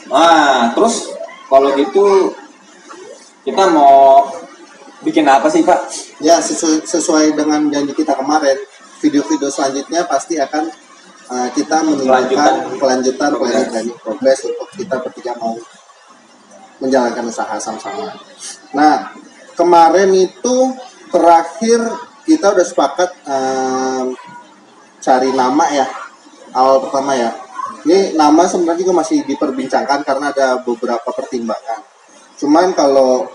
Nah, terus kalau gitu kita mau bikin apa sih Pak? Ya, sesuai dengan janji kita kemarin, video-video selanjutnya pasti akan kita menunjukkan kelanjutan planning progress untuk kita bertiga mau menjalankan usaha sama-sama. Nah, kemarin itu terakhir kita udah sepakat cari nama ya, awal pertama ya. Ini nama sebenarnya juga masih diperbincangkan karena ada beberapa pertimbangan. Cuman kalau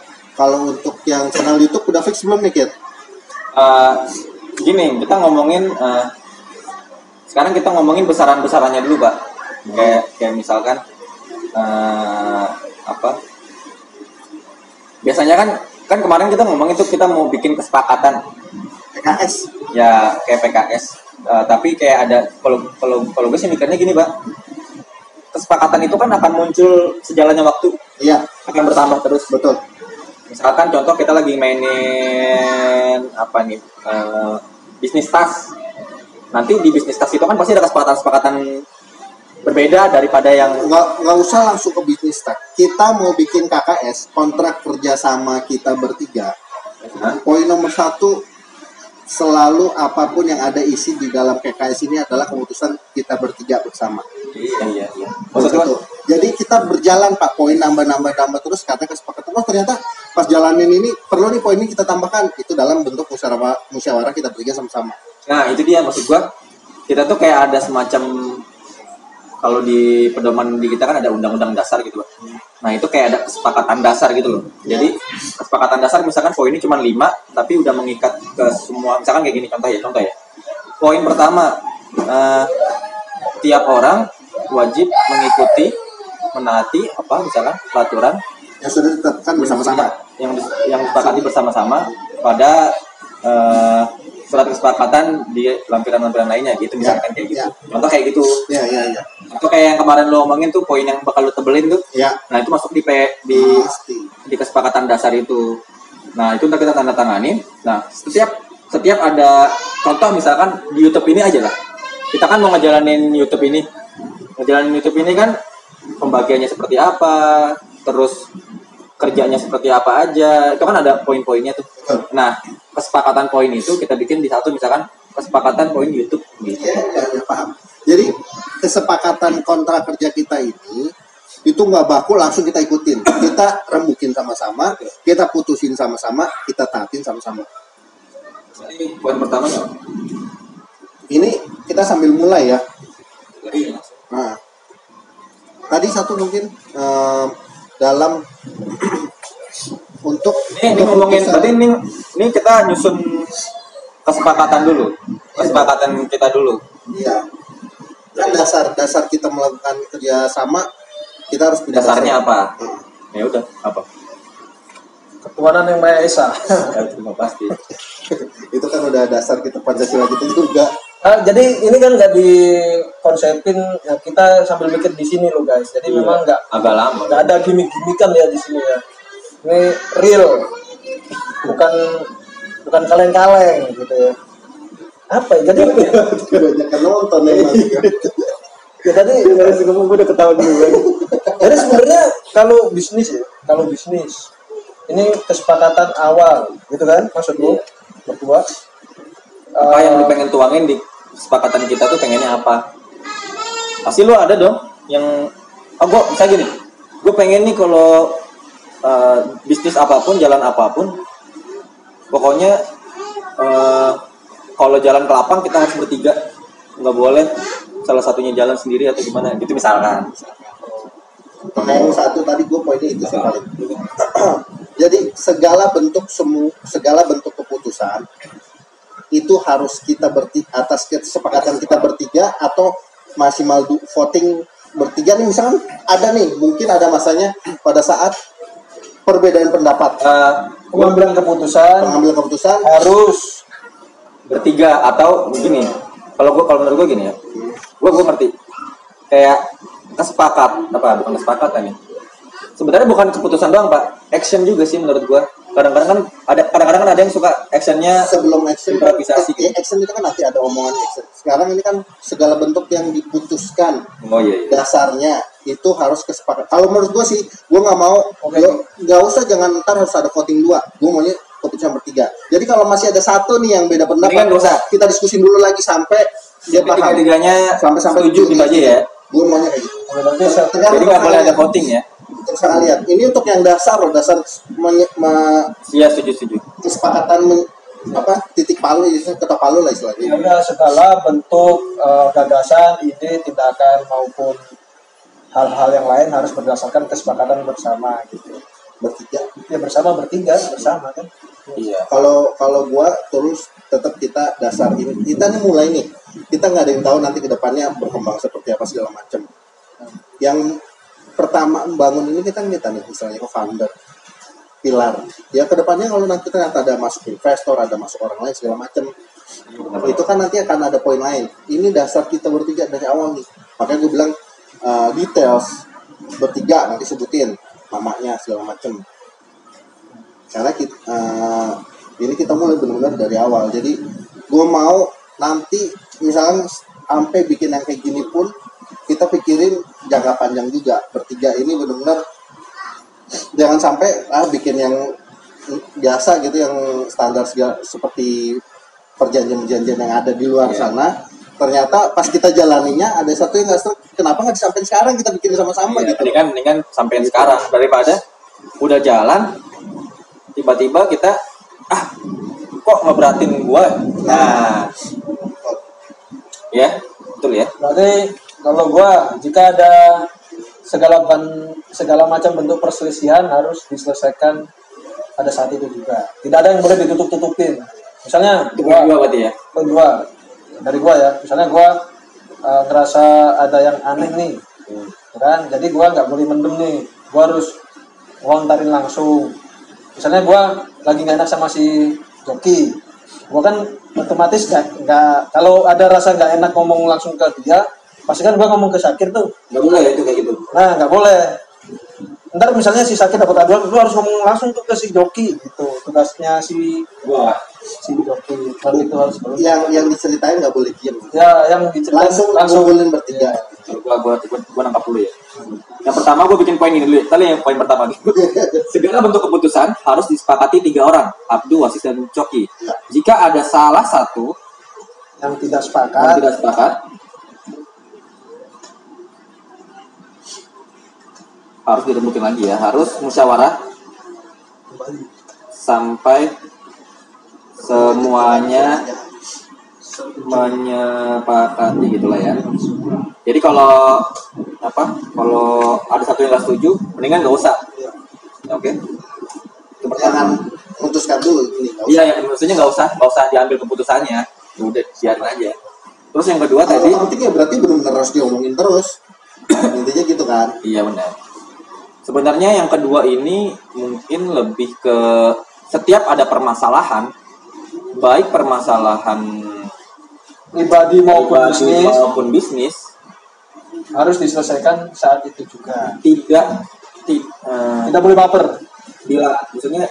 untuk yang channel YouTube udah fix belum nih, Kit? Gini, kita ngomongin sekarang kita ngomongin besaran-besarannya dulu, Pak. Kayak misalkan biasanya kan kemarin kita ngomong itu kita mau bikin kesepakatan PKS. Ya, kayak PKS. Tapi kayak ada kalau gue sih mikirnya gini, Pak. Kesepakatan itu kan akan muncul sejalannya waktu. Iya, Akan bertambah terus. betul. Misalkan contoh kita lagi mainin bisnis tas. Nanti di bisnis tas itu kan pasti ada kesepakatan berbeda daripada yang nggak usah langsung ke bisnis tak. Kita mau bikin KKS, kontrak kerja sama kita bertiga. Poin nomor 1, selalu apapun yang ada isi di dalam KKS ini adalah keputusan kita bertiga bersama. Iya. Maksudnya, jadi kita berjalan Pak, poin nambah terus kata kesepakatan. Oh ternyata pas jalanin ini perlu nih poin ini kita tambahkan, itu dalam bentuk musyawarah kita bertiga sama-sama. Nah itu dia maksud gua, kita tuh kayak ada semacam, kalau di pedoman di kita kan ada undang-undang dasar gitu Pak. Nah itu kayak ada kesepakatan dasar gitu loh. Jadi kesepakatan dasar misalkan poinnya cuma 5 tapi udah mengikat ke semua. Misalkan kayak gini contoh ya. Poin pertama, tiap orang wajib mengikuti, menaati misalkan peraturan yang sudah ditetapkan bersama-sama, yang disepakati bersama-sama pada surat kesepakatan di lampiran-lampiran lainnya gitu, misalkan kayak gitu. Contoh kayak gitu. Iya. Itu kayak yang kemarin lo omongin tuh, poin yang bakal lo tebelin tuh. Iya. Nah itu masuk di kesepakatan dasar itu. Nah itu udah kita tanda tangani. Nah setiap ada contoh misalkan di YouTube ini aja lah. Kita kan mau ngejalanin YouTube ini. Ngejalanin YouTube ini kan pembagiannya seperti apa, terus kerjanya seperti apa aja. Itu kan ada poin-poinnya tuh. Nah kesepakatan poin itu kita bikin di satu, misalkan kesepakatan poin YouTube gitu. Ya, paham. Jadi kesepakatan kontrak kerja kita ini itu nggak baku langsung kita ikutin, kita rembukin sama-sama, kita putusin sama-sama, kita taatin sama-sama. Ini poin pertama ya. Ini kita sambil mulai ya. Nah, tadi satu mungkin dalam untuk ini ngomongin berarti ini kita nyusun kesepakatan kita dulu. Iya. Kan dasar kita melakukan kerja sama, kita harus punya dasarnya apa? Ya udah apa? Ketuhanan yang Maha Esa. Ya, itu pasti. Itu kan udah dasar kita Pancasila gitu juga. Jadi ini kan nggak dikonsepin ya, kita sambil mikir di sini loh guys. Jadi memang agak lama. Nggak ada gimmick-gimmickan ya di sini ya. Ini real, bukan kaleng-kaleng gitu ya. Apa ya? Jadi kebanyakan nonton memang. ya tadi Gue udah ketawa juga. jadi sebenarnya kalau bisnis ini kesepakatan awal gitu kan maksudmu berdua. Apa yang lu pengen tuangin di kesepakatan kita tuh pengennya apa? Pasti lu ada dong yang gue bisa gini. Gue pengen nih kalau bisnis apapun, jalan apapun, pokoknya kalau jalan ke lapang kita harus bertiga, nggak boleh salah satunya jalan sendiri atau gimana gitu misalkan. Yang satu tadi gue poinnya itu sih paling. Jadi segala bentuk keputusan itu harus kita atas kesepakatan kita bertiga atau maksimal voting bertiga nih, misalkan ada nih mungkin ada masanya pada saat perbedaan pendapat, pengambilan keputusan harus bertiga atau begini. Kalau menurut gue gini ya, gue ngerti kayak bukan kesepakatan nih. Sebenarnya bukan keputusan doang Pak, action juga sih menurut gue. kadang-kadang kan ada yang suka actionnya sebelum action improvisasi gitu. action itu kan nanti ada omongan action. Sekarang ini kan segala bentuk yang diputuskan Oh iya. dasarnya itu harus kesepakatan. Kalau menurut gue sih, gue nggak mau, nggak usah, jangan ntar harus ada voting 2. Gue maunya keputusan bertiga. Jadi kalau masih ada satu nih yang beda pendapat, Ini kan nggak usah. kita diskusin dulu lagi sampai dia paham. Tiga-tiganya sampai setuju gitu aja ya. Gue maunya kayak gitu. Berarti Jadi nggak boleh ada voting ya. Terus kalian, ini untuk yang dasar loh, dasar Iya, setuju. kesepakatan titik palu, ketok palu lah istilahnya. ada segala bentuk gagasan, ide, tindakan maupun hal-hal yang lain harus berdasarkan kesepakatan bersama gitu. Bertiga. Ya bersama bersama kan. Iya. Kalau gua terus tetap kita dasar ini, kita nih mulai nih, kita nggak ada yang tahu nanti kedepannya berkembang seperti apa segala macam. Yang pertama membangun ini kita nih misalnya co-founder, pilar. Ya kedepannya kalau nanti ternyata ada masuk investor, ada masuk orang lain segala macam, itu kan nanti akan ada poin lain. Ini dasar kita bertiga dari awal nih. Makanya gue bilang details bertiga nanti sebutin namanya segala macam. Karena ini kita mulai benar-benar dari awal. Jadi gue mau nanti misalnya sampai bikin yang kayak gini pun kita pikirin jangka panjang juga. Bertiga ini benar-benar jangan sampai bikin yang biasa gitu, yang standar segala, seperti perjanjian-perjanjian yang ada di luar sana. Ternyata pas kita jalaninya ada satu yang nggak seru. Kenapa nggak disampaikan sekarang, kita bikin sama-sama gitu. Ini kan sampai sekarang, daripada udah jalan tiba-tiba kita kok ngeberatin gua. Nah, ya betul ya. Berarti kalau gua, jika ada segala macam bentuk perselisihan harus diselesaikan pada saat itu juga. Tidak ada yang boleh ditutup-tutupin. Misalnya Dua berarti ya. Kedua dari gua ya. Misalnya gua ngerasa ada yang aneh nih, kan? Jadi gua nggak boleh mendem nih. Gua harus ngontarin langsung. Misalnya gua lagi nggak enak sama si Joki, gua kan otomatis nggak kalau ada rasa nggak enak ngomong langsung ke dia, pasti kan gua ngomong ke Syakir tuh. Nggak boleh ya itu kayak gitu. Nah, nggak boleh. Ntar misalnya si Syakir dapat aduan, lu harus ngomong langsung tuh ke si Joki gitu. Tugasnya si Joki. Kalau itu harus Yang diceritain nggak boleh diam. ya, yang diceritain langsung ngumpulin bertiga. Gua nangkap dulu ya. Yang pertama gue bikin poin ini dulu. Tadi yang poin pertama gitu. Segala bentuk keputusan harus disepakati 3 orang, Abdu, Wasis, dan Coki. Jika ada salah satu yang tidak yang sepakat, tidak sepakat, harus dirembukin lagi ya. Harus musyawarah sampai semuanya menyepakati gitulah ya. Jadi kalau ada satu yang nggak setuju, mendingan nggak usah. Oke. Itu pertama. Jangan putuskan dulu ini. Iya, ya, maksudnya nggak usah diambil keputusannya. Ya udah biarin aja. Terus yang kedua tadi, pentingnya berarti benar-benar harus diomongin terus. Intinya gitu kan. iya benar. Sebenarnya yang kedua ini mungkin lebih ke setiap ada permasalahan, baik permasalahan pribadi maupun bisnis, harus diselesaikan saat itu juga. Tidak boleh baper. Bila maksudnya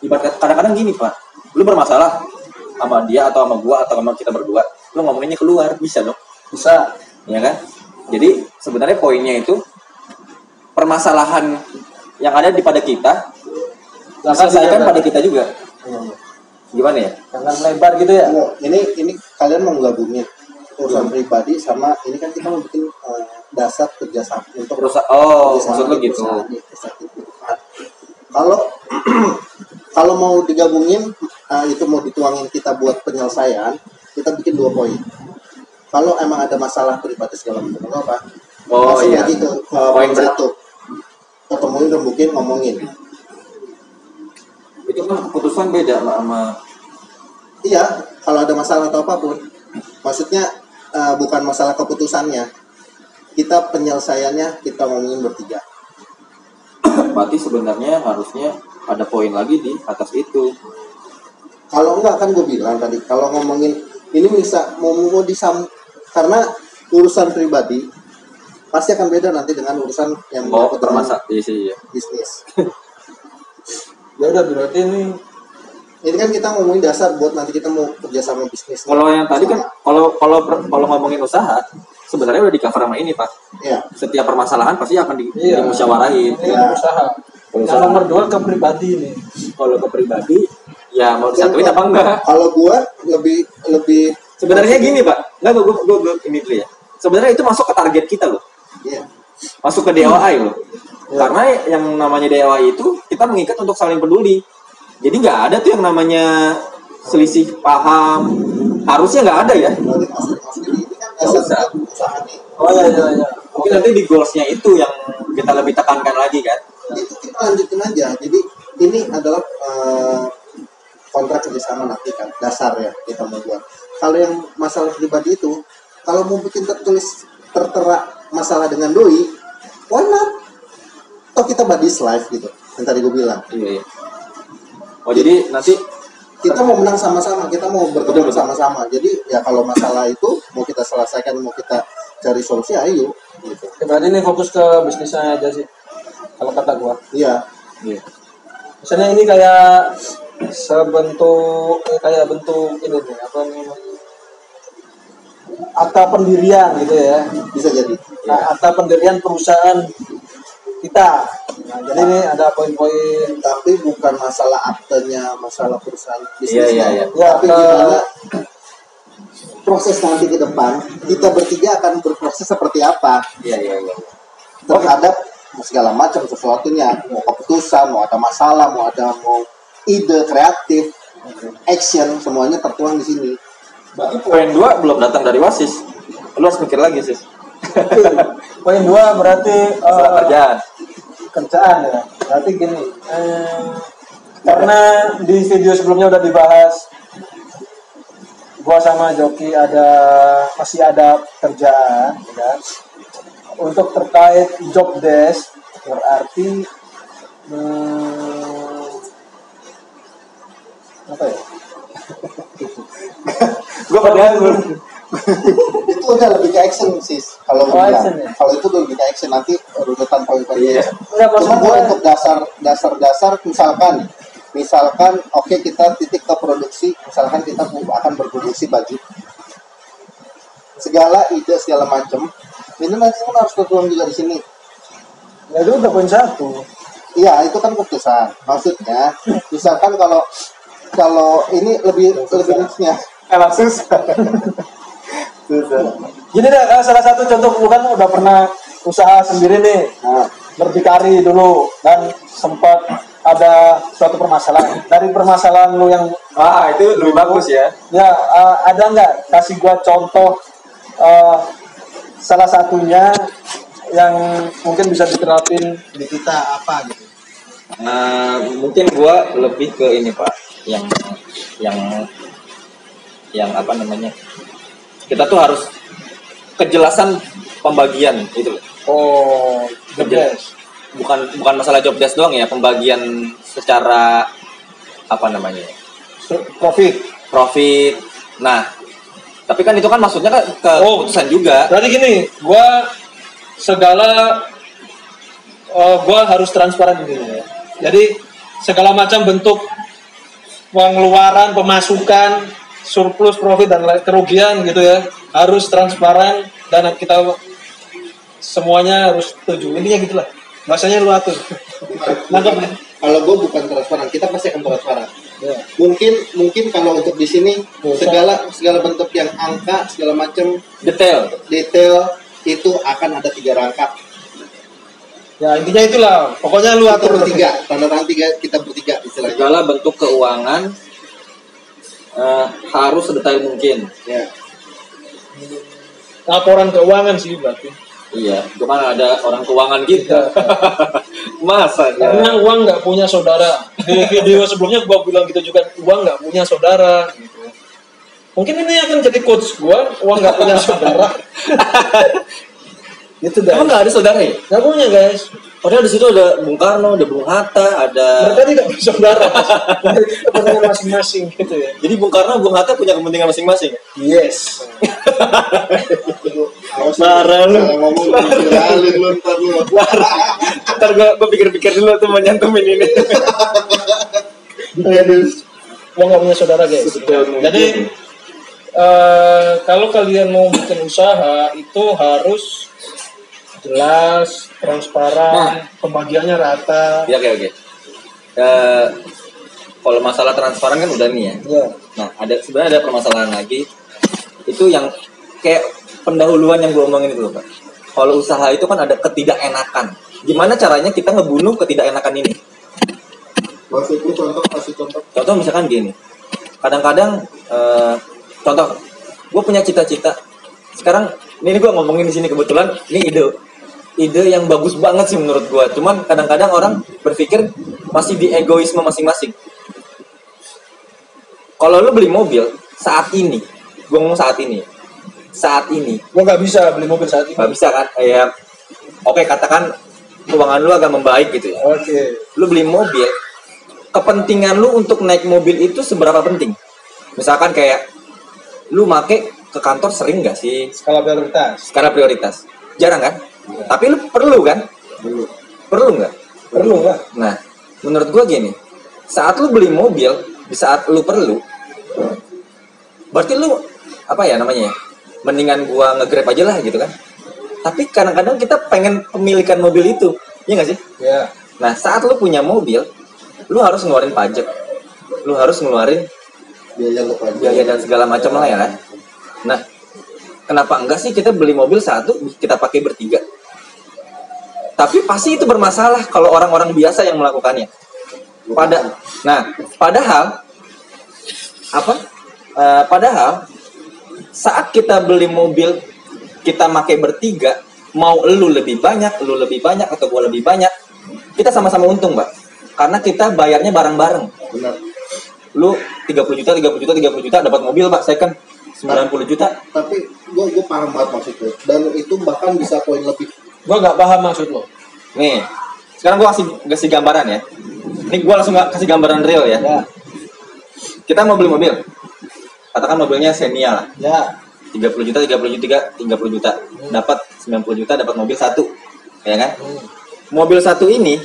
ibarat kadang-kadang gini Pak, lu bermasalah sama dia atau sama gua atau sama kita berdua, lu ngomonginnya keluar, bisa dong? Bisa, ya kan? Jadi sebenarnya poinnya itu permasalahan yang ada pada kita selesaikan pada kita juga. Gimana ya? Jangan melebar gitu ya. Ini kalian mau gabungin urusan pribadi sama ini kan kita mau bikin dasar kerjasama untuk maksud lu gitu. Kalau mau digabungin itu mau dituangin kita buat penyelesaian, kita bikin 2 poin. Kalau emang ada masalah pribadi segala macam apa, iya. lagi ke poin 1. Ketemuin, rembukin, ngomongin. Itu kan keputusan beda sama. Iya, kalau ada masalah atau apapun, maksudnya bukan masalah keputusannya, kita penyelesaiannya kita ngomongin bertiga. Berarti sebenarnya harusnya ada poin lagi di atas itu. Kalau enggak kan gue bilang tadi, kalau ngomongin ini bisa mau karena urusan pribadi pasti akan beda nanti dengan urusan yang permasalahan bisnis. Ya udah berarti Ini kan kita ngomongin dasar buat nanti kita mau kerja sama bisnis. Kalau yang tadi kan kalau ngomongin usaha sebenarnya udah di cover sama ini Pak. Iya. Setiap permasalahan pasti akan Iya. dimusyawarahin. ini Ya. usaha. Kalau Yang usaha. nomor 2 ke pribadi nih. Kalau ke pribadi ya mau disatuin apa enggak? Kalau gua lebih Sebenarnya gini Pak, nggak gue ini dulu ya. Sebenarnya itu masuk ke target kita loh, Iya. masuk ke DIY loh. Ya. Karena yang namanya DIY itu kita mengikat untuk saling peduli. Jadi nggak ada tuh yang namanya selisih paham. Harusnya nggak ada ya. Berarti maksud ini kan dasar usaha nih. Oh ya. Mungkin nanti di goalsnya itu yang kita lebih tekankan lagi kan. Itu kita lanjutin aja. Jadi ini adalah kontrak kerjasama nanti kan dasar ya kita mau buat. Kalau yang masalah pribadi itu, kalau mau bikin tertera masalah dengan doi, why not? Toh kita buddies live gitu, yang tadi gue bilang. Iya. Oh jadi nanti Kita mau menang sama-sama, kita mau bertemu Betul. sama-sama. Jadi ya kalau masalah itu mau kita selesaikan, mau kita cari solusi, ayo. Gitu. Ya, berarti ini fokus ke bisnisnya aja sih. Kalau kata gua. Iya. Misalnya ini kayak kayak bentuk ini nih, apa namanya? Akta pendirian gitu ya. Bisa jadi. Nah, akta pendirian perusahaan kita. Nah, jadi ini ada poin-poin. Tapi bukan masalah aktenya, masalah perusahaan bisnisnya. Iya. Ya, Tapi gimana proses nanti ke depan, kita bertiga akan berproses seperti apa Iya. terhadap segala macam sesuatunya, mau keputusan, mau ada masalah, mau ide kreatif, action, semuanya tertuang di sini. Berarti poin 2 belum datang dari Wasis. Lu harus mikir lagi sih. Poin 2 berarti Masalah kerjaan. kerjaan ya. Berarti gini, karena di video sebelumnya udah dibahas, gua sama Joki masih ada kerjaan, ya kan? Untuk terkait job desk berarti apa ya? Gue padahal Itu udah lebih ke action sis. Kalau Oh, gua action bilang. ya? Kalau itu lebih ke action, nanti urutan poin-poinnya. Iya. Enggak, maksud Cuma gua gua untuk dasar misalkan oke, kita titik ke produksi, misalkan kita akan berproduksi baju, segala ide segala macam ini nanti kan harus tertuang juga di sini. ya itu udah poin 1. Iya, itu kan keputusan. Maksudnya misalkan kalau ini lebih niche-nya. langsung susah. Gini deh, salah satu contoh lu kan udah pernah usaha sendiri nih, Nah, berdikari dulu dan sempat ada suatu permasalahan. Dari permasalahan lu yang Itu lebih bagus ya. ada nggak kasih gua contoh salah satunya yang mungkin bisa diterapin di kita apa gitu. Mungkin gua lebih ke ini Pak, yang apa namanya? Kita tuh harus kejelasan pembagian itu loh. oh job desk. Bukan masalah job desk doang ya, pembagian secara apa namanya? Profit. Nah, tapi kan itu kan maksudnya ke keputusan juga. Berarti gini, gua harus transparan di sini ya. Jadi segala macam bentuk pengeluaran, pemasukan, surplus, profit dan kerugian gitu ya, harus transparan dan kita semuanya harus setuju. Intinya gitulah. Bahasanya lu atur. Nangkep ya? Kalau gue bukan transparan, kita pasti akan transparan. Ya. Mungkin kalau untuk di sini segala bentuk yang angka segala macam Detail. detail itu akan ada 3 rangkap. Ya intinya itulah. Pokoknya lu Kita atur bertiga, tanda tangan kita bertiga istilahnya. Segala bentuk keuangan harus sedetail mungkin. Ya. laporan keuangan sih berarti. Iya, itu kan ada orang keuangan kita. Masa Karena ya? uang nggak punya saudara. Di video sebelumnya gua bilang gitu juga, uang nggak punya saudara. Gitu. Mungkin ini akan jadi quotes gua, uang nggak punya saudara. Gitu guys. Emang nggak ada saudara ya? Nggak punya guys. Padahal di situ ada Bung Karno, ada Bung Hatta, ada. Mereka tidak punya saudara. Mereka kepentingan masing-masing gitu ya. Jadi Bung Karno, Bung Hatta punya kepentingan masing-masing. Yes. Parah lu. Ngomong kali lu ntar lu. Ntar gue pikir-pikir dulu tuh mau nyantumin ini. Gua nggak punya saudara guys. Jadi kalau kalian mau bikin usaha itu harus jelas, transparan, pembagiannya rata. Ya, oke. Kalau masalah transparan kan udah nih ya. Ya. Nah, sebenarnya ada permasalahan lagi. Itu yang kayak pendahuluan yang gue omongin itu loh, Pak. Kalau usaha itu kan ada ketidakenakan. Gimana caranya kita ngebunuh ketidakenakan ini? Maksudnya kasih contoh. Contoh misalkan gini. Kadang-kadang contoh, gue punya cita-cita. Sekarang ini gue ngomongin di sini kebetulan ini ide yang bagus banget sih menurut gue. Cuman kadang-kadang orang berpikir masih di egoisme masing-masing. Kalau lu beli mobil saat ini, gue ngomong saat ini, Gua nggak bisa beli mobil saat ini. nggak bisa kan? Oke, katakan keuangan lu agak membaik gitu ya. Oke. Lu beli mobil, kepentingan lu untuk naik mobil itu seberapa penting? Misalkan kayak lu make ke kantor sering nggak sih? Skala prioritas. Skala prioritas, jarang kan? Tapi lu perlu kan? Perlu nggak? Perlu lah. Nah, menurut gua gini, saat lu beli mobil, di saat lu perlu, berarti lu apa ya namanya ya? Mendingan gua nge-grab aja lah gitu kan. Tapi kadang-kadang kita pengen pemilikan mobil itu, iya nggak sih? Ya. Nah, saat lu punya mobil, lu harus ngeluarin pajak, lu harus ngeluarin biaya dan segala macam lah ya kan. Nah, kenapa enggak sih kita beli mobil satu, kita pakai bertiga? Tapi pasti itu bermasalah kalau orang-orang biasa yang melakukannya. Padahal saat kita beli mobil kita pakai bertiga, mau lu lebih banyak atau gua lebih banyak, kita sama-sama untung, Mbak. Karena kita bayarnya bareng-bareng. Benar. Lu 30 juta dapat mobil, Pak, second 90 juta. Tapi gue paham banget maksud lo. Dan itu bahkan bisa poin lebih. Gua nggak paham maksud lo. Nih, sekarang gua kasih gambaran ya. Ini gua langsung kasih gambaran real ya. Ya. Kita mau beli mobil. Katakan mobilnya Xenia lah. Ya. 30 juta. Dapat 90 juta, dapat mobil satu. Ya kan? Mobil satu ini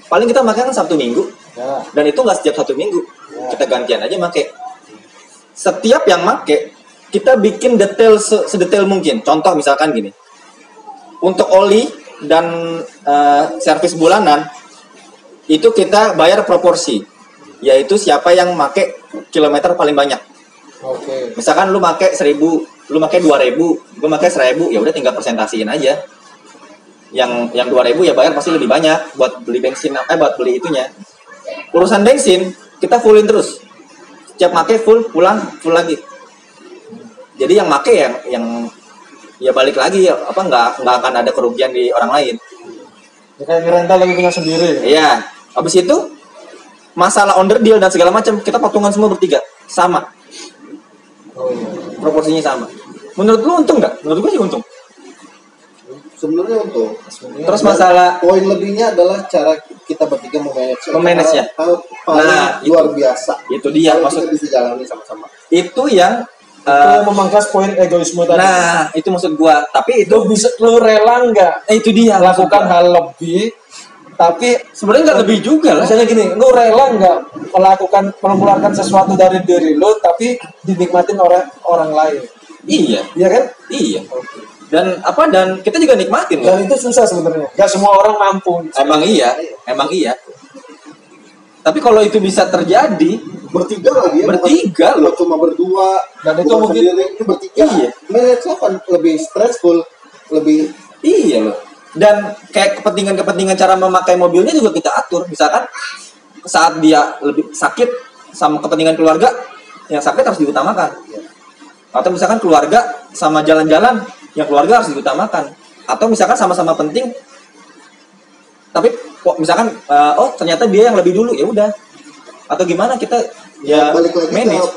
paling kita pakai kan Sabtu Minggu. Ya. Dan itu nggak setiap Sabtu Minggu. Ya. Kita gantian aja make. Setiap yang make, kita bikin detail sedetail mungkin. Contoh misalkan gini. Untuk oli dan servis bulanan itu kita bayar proporsi. Yaitu siapa yang make kilometer paling banyak. Oke. Misalkan lu make 1000, lu make 2000, gue make 1000, ya udah tinggal persentasiin aja. Yang 2000 ya bayar pasti lebih banyak buat beli bensin, buat beli itunya. Urusan bensin kita fullin terus. Setiap make full, pulang full lagi. Jadi yang make yang ya balik lagi ya, nggak akan ada kerugian di orang lain. Ya, kayak ngerental lagi punya sendiri. Iya. Habis itu masalah under deal dan segala macam kita patungan semua bertiga sama. Oh, iya. Proporsinya sama. Menurut lu untung nggak? Menurut gue sih untung. Sebenarnya untuk. Terus masalah Poin lebihnya adalah cara kita bertiga memanage. Ya. Hal paling luar biasa. Itu dia Kalau maksud. kita bisa jalani sama-sama. Itu yang Itu memangkas poin egoisme tadi. nah itu maksud gua. Tapi itu Lu bisa, lu rela nggak itu dia lakukan hal lebih, tapi sebenarnya nggak lebih juga lah. misalnya gini, lu rela nggak mengeluarkan sesuatu dari diri lu, tapi dinikmatin oleh orang lain, Iya, iya kan? iya. Dan kita juga nikmatin loh. Dan itu susah sebenarnya. Gak semua orang mampu. Emang iya. Tapi kalau itu bisa terjadi, Bertiga lagi ya. bertiga Bukan loh. cuma berdua. Dan itu bukan mungkin sendiri, itu bertiga. Iya. Manage kan lebih stressful, lebih Iya loh. Dan kayak kepentingan cara memakai mobilnya juga kita atur. Misalkan saat dia lebih sakit sama kepentingan keluarga, yang sakit harus diutamakan. Atau misalkan keluarga sama jalan-jalan, yang keluarga harus diutamakan. Atau misalkan sama-sama penting, tapi kok misalkan ternyata dia yang lebih dulu, ya udah. Atau gimana kita ya balik lagi manage.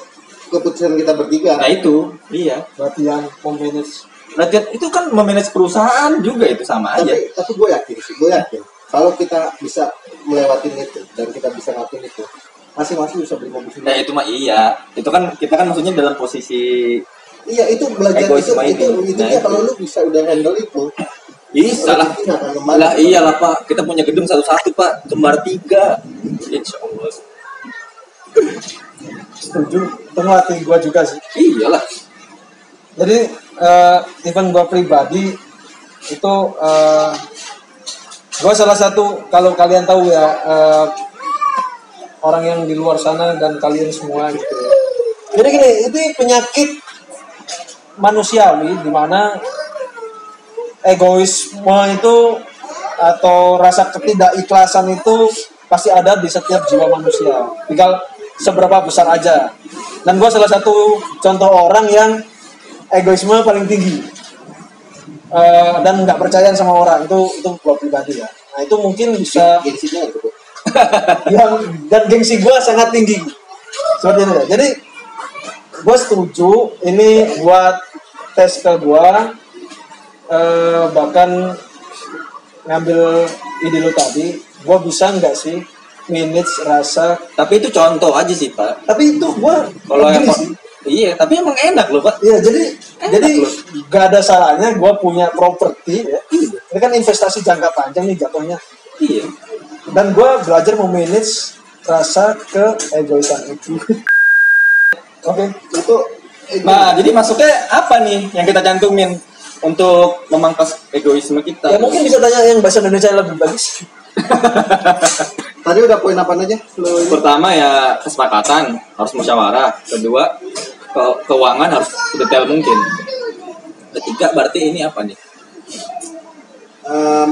ke keputusan kita bertiga. Nah itu, iya. latihan memanage. Latihan itu kan memanage perusahaan juga itu sama aja. Tapi gue yakin kalau kita bisa melewatin itu dan kita bisa ngelakuin itu, masing-masing bisa beli mobil Nah sendiri. itu mah iya. Itu kan kita kan maksudnya dalam posisi Iya, itu belajar egoisme itu ini. intinya Nah, kalau lu bisa udah handle itu, bisa lah. rezeki nggak akan kembali. Lah iyalah Pak, kita punya gedung satu-satu Pak, kembar 3. Insya Allah. setuju. Itu ngelatih gue juga sih. Iyalah. Jadi even gue pribadi itu gue salah satu, kalau kalian tahu ya, orang yang di luar sana dan kalian semua gitu. Jadi gini, itu penyakit manusiawi di mana egoisme itu atau rasa ketidakikhlasan itu pasti ada di setiap jiwa manusia. Tinggal seberapa besar aja. Dan gue salah satu contoh orang yang egoisme paling tinggi. Dan nggak percaya sama orang, itu gue pribadi ya. Nah itu mungkin bisa Gengsinya itu. dan gengsi gue sangat tinggi seperti itu ya. Jadi gue setuju ini buat tes ke gue, bahkan ngambil ide lu tadi, gue bisa nggak sih manage rasa. Tapi itu contoh aja sih Pak. Tapi itu gue Kalau yang iya, tapi emang enak loh Pak. iya, jadi loh. gak ada salahnya gue punya properti ya. Ini kan investasi jangka panjang nih jatuhnya. Iya. Dan gue belajar memanage rasa keegoisan itu. Oke. Itu Nah, jadi masuknya apa nih yang kita cantumin untuk memangkas egoisme kita? Ya mungkin bisa tanya yang bahasa Indonesia lebih bagus. tadi udah poin apa aja? Pertama ya kesepakatan, harus musyawarah. Kedua, keuangan harus sedetail mungkin. Ketiga, berarti ini apa nih?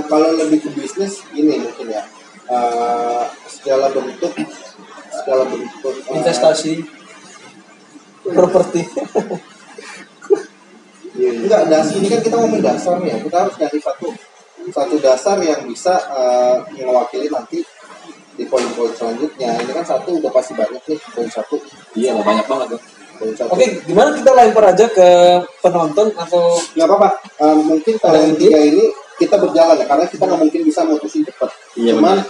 Kalau lebih ke bisnis ini mungkin ya, segala bentuk Investasi properti. enggak, ini kan kita ngomong dasar ya, kita harus nyari satu dasar yang bisa mewakili nanti di poin-poin selanjutnya. Ini kan satu udah pasti banyak nih, poin satu. Iya, banyak banget tuh. Poin satu. Oke, gimana kita lempar aja ke penonton atau Nggak apa-apa. Mungkin kalau yang tiga ini kita berjalan ya, karena kita nggak mungkin bisa mutusin cepat. Iya, Cuman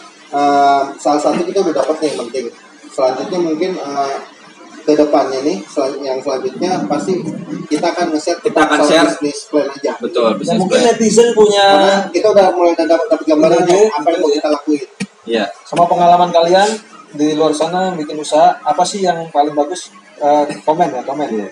salah satu kita udah dapat nih yang penting. Selanjutnya mungkin ke depannya nih, yang selanjutnya pasti kita akan nge-share Kita akan share bisnis plan aja. betul ya, bisnis mungkin plan. netizen punya Karena kita udah mulai dapat gambaran Ide. apa yang mau kita lakuin. Iya. sama pengalaman kalian di luar sana bikin usaha, apa sih yang paling bagus? Komen ya, komen.